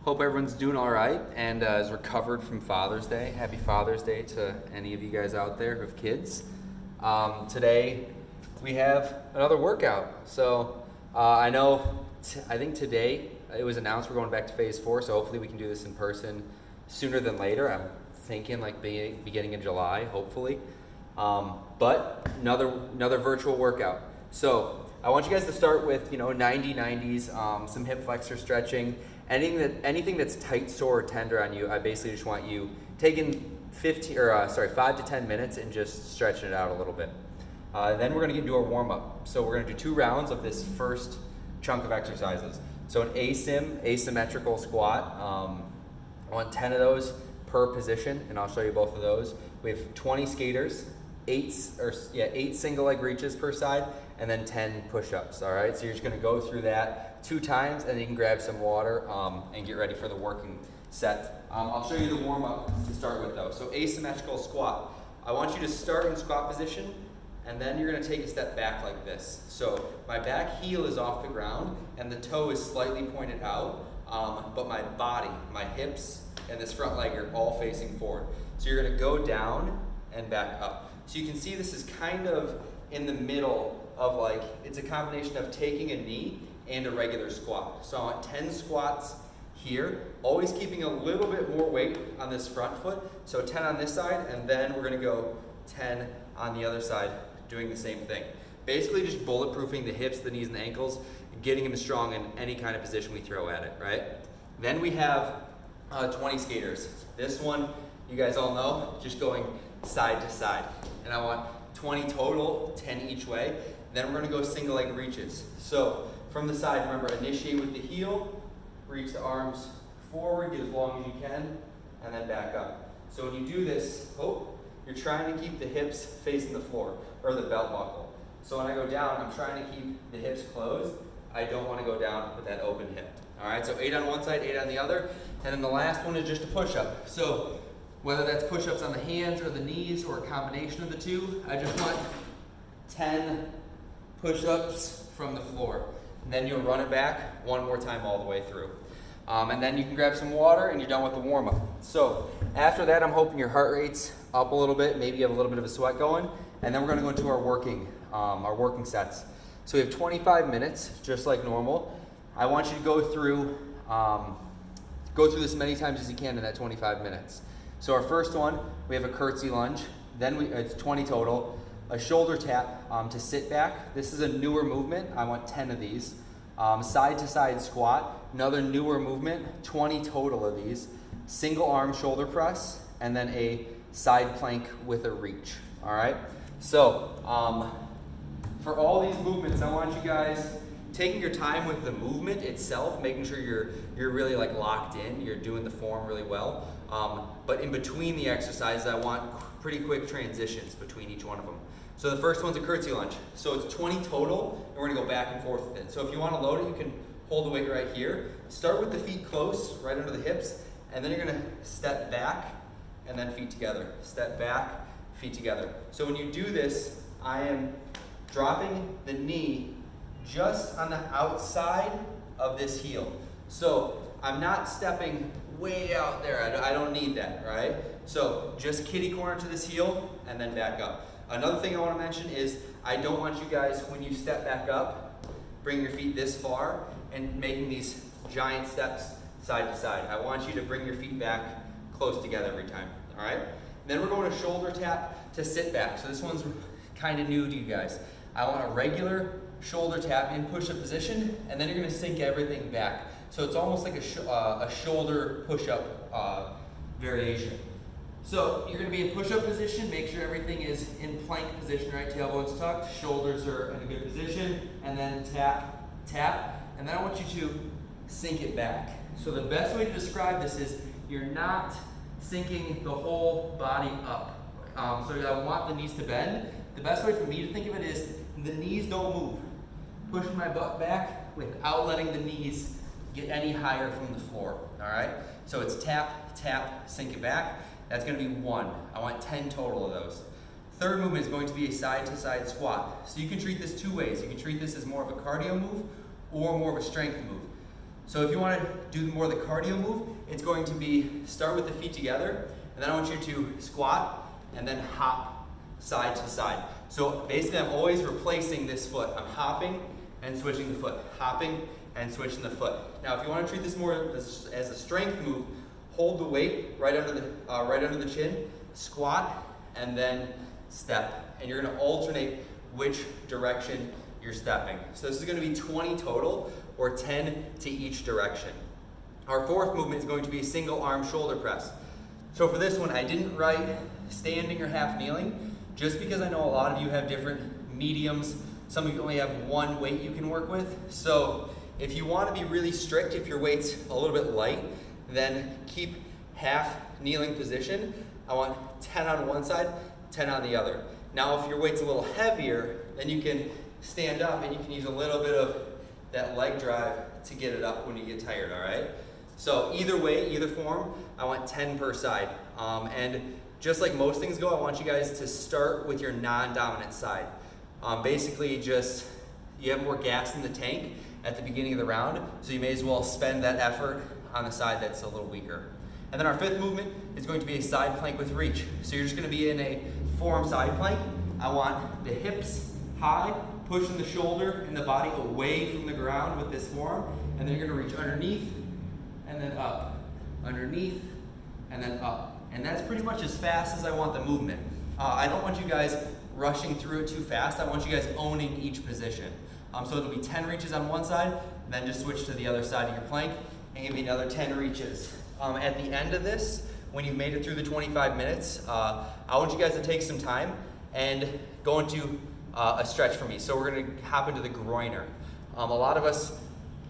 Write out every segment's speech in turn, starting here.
Hope everyone's doing all right and is recovered from Father's Day. Happy Father's Day to any of you guys out there who have kids. Today we have another workout. So I think today it was announced we're going back to phase 4, so hopefully we can do this in person sooner than later. I'm thinking like beginning of July, hopefully. But another virtual workout. So I want you guys to start with 90s, some hip flexor stretching. Anything that's tight, sore, or tender on you, I basically just want you taking 5 to 10 minutes and just stretching it out a little bit. Then we're going to get into our warm-up. So we're going to do 2 rounds of this first chunk of exercises. So an asymmetrical squat. I want 10 of those per position, and I'll show you both of those. We have 20 skaters, 8 single leg reaches per side, and then 10 push-ups. All right, so you're just going to go through that 2 times, and then you can grab some water and get ready for the working set. I'll show you the warm-up to start with though. So asymmetrical squat. I want you to start in squat position, and then you're going to take a step back like this. So my back heel is off the ground, and the toe is slightly pointed out, but my body, my hips, and this front leg are all facing forward. So you're going to go down and back up. So you can see this is kind of in the middle of it's a combination of taking a knee and a regular squat. So I want 10 squats here, always keeping a little bit more weight on this front foot. So 10 on this side, and then we're gonna go 10 on the other side, doing the same thing. Basically just bulletproofing the hips, the knees, and the ankles, getting them strong in any kind of position we throw at it, right? Then we have 20 skaters. This one, you guys all know, just going side to side. And I want 20 total, 10 each way. Then we're gonna go single leg reaches. So from the side, remember, initiate with the heel, reach the arms forward, get as long as you can, and then back up. So when you do this, you're trying to keep the hips facing the floor, or the belt buckle. So when I go down, I'm trying to keep the hips closed. I don't wanna go down with that open hip. All right, so 8 on one side, 8 on the other. And then the last one is just a push-up. So whether that's push-ups on the hands or the knees or a combination of the two, I just want 10 push-ups from the floor. And then you'll run it back one more time all the way through. And then you can grab some water and you're done with the warm-up. So after that, I'm hoping your heart rate's up a little bit, maybe you have a little bit of a sweat going, and then we're gonna go into our working sets. So we have 25 minutes, just like normal. I want you to go through this many times as you can in that 25 minutes. So our first one, we have a curtsy lunge, then it's 20 total. A shoulder tap to sit back. This is a newer movement. I want 10 of these. Side to side squat, another newer movement, 20 total of these. Single arm shoulder press, and then a side plank with a reach. All right. So for all these movements, I want you guys taking your time with the movement itself, making sure you're really locked in. You're doing the form really well. But in between the exercises, I want pretty quick transitions between each one of them. So the first one's a curtsy lunge. So it's 20 total, and we're gonna go back and forth with it. So if you wanna load it, you can hold the weight right here. Start with the feet close, right under the hips, and then you're gonna step back, and then feet together. Step back, feet together. So when you do this, I am dropping the knee just on the outside of this heel. So I'm not stepping way out there. I don't need that, right? So just kitty corner to this heel, and then back up. Another thing I want to mention is I don't want you guys, when you step back up, bring your feet this far and making these giant steps side to side. I want you to bring your feet back close together every time, all right? Then we're going to shoulder tap to sit back. So this one's kind of new to you guys. I want a regular shoulder tap in push-up position, and then you're going to sink everything back. So it's almost like a shoulder push-up variation. So you're going to be in push-up position, make sure everything is in plank position, right? Tailbone's tucked, shoulders are in a good position, and then tap, tap, and then I want you to sink it back. So the best way to describe this is you're not sinking the whole body up. So I want the knees to bend. The best way for me to think of it is the knees don't move. Pushing my butt back without letting the knees get any higher from the floor, all right? So it's tap, tap, sink it back. That's gonna be 1. I want 10 total of those. Third movement is going to be a side-to-side squat. So you can treat this 2 ways. You can treat this as more of a cardio move or more of a strength move. So if you want to do more of the cardio move, it's going to be start with the feet together, and then I want you to squat and then hop side to side. So basically I'm always replacing this foot. I'm hopping and switching the foot, hopping and switching the foot. Now if you want to treat this more as a strength move, hold the weight right under the chin, squat, and then step. And you're going to alternate which direction you're stepping. So this is going to be 20 total, or 10 to each direction. Our fourth movement is going to be a single arm shoulder press. So for this one, I didn't write standing or half kneeling, just because I know a lot of you have different mediums. Some of you only have one weight you can work with. So if you want to be really strict, if your weight's a little bit light, then keep half kneeling position. I want 10 on one side, 10 on the other. Now if your weight's a little heavier, then you can stand up and you can use a little bit of that leg drive to get it up when you get tired, all right? So either way, either form, I want 10 per side. And just like most things go, I want you guys to start with your non-dominant side. Basically just, you have more gas in the tank at the beginning of the round, so you may as well spend that effort on the side that's a little weaker. And then our fifth movement is going to be a side plank with reach. So you're just gonna be in a forearm side plank. I want the hips high, pushing the shoulder and the body away from the ground with this forearm, and then you're gonna reach underneath and then up, underneath and then up. And that's pretty much as fast as I want the movement. I don't want you guys rushing through it too fast. I want you guys owning each position. So it'll be 10 reaches on one side, then just switch to the other side of your plank and give me another 10 reaches. At the end of this, when you've made it through the 25 minutes, I want you guys to take some time and go into a stretch for me. So we're gonna hop into the groiner. A lot of us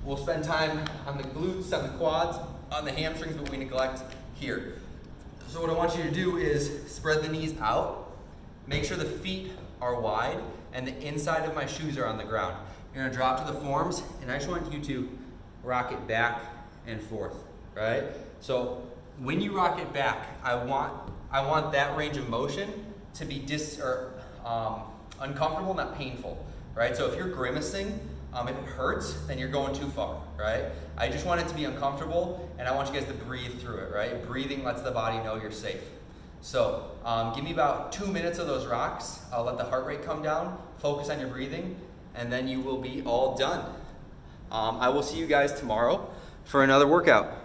will spend time on the glutes, on the quads, on the hamstrings, but we neglect here. So what I want you to do is spread the knees out, make sure the feet are wide, and the inside of my shoes are on the ground. You're gonna drop to the forearms, and I just want you to rock it back and forth, right? So when you rock it back, I want that range of motion to be uncomfortable, not painful, right? So if you're grimacing, if it hurts, then you're going too far, right? I just want it to be uncomfortable, and I want you guys to breathe through it, right? Breathing lets the body know you're safe. So give me about 2 minutes of those rocks. I'll let the heart rate come down, focus on your breathing, and then you will be all done. I will see you guys tomorrow for another workout.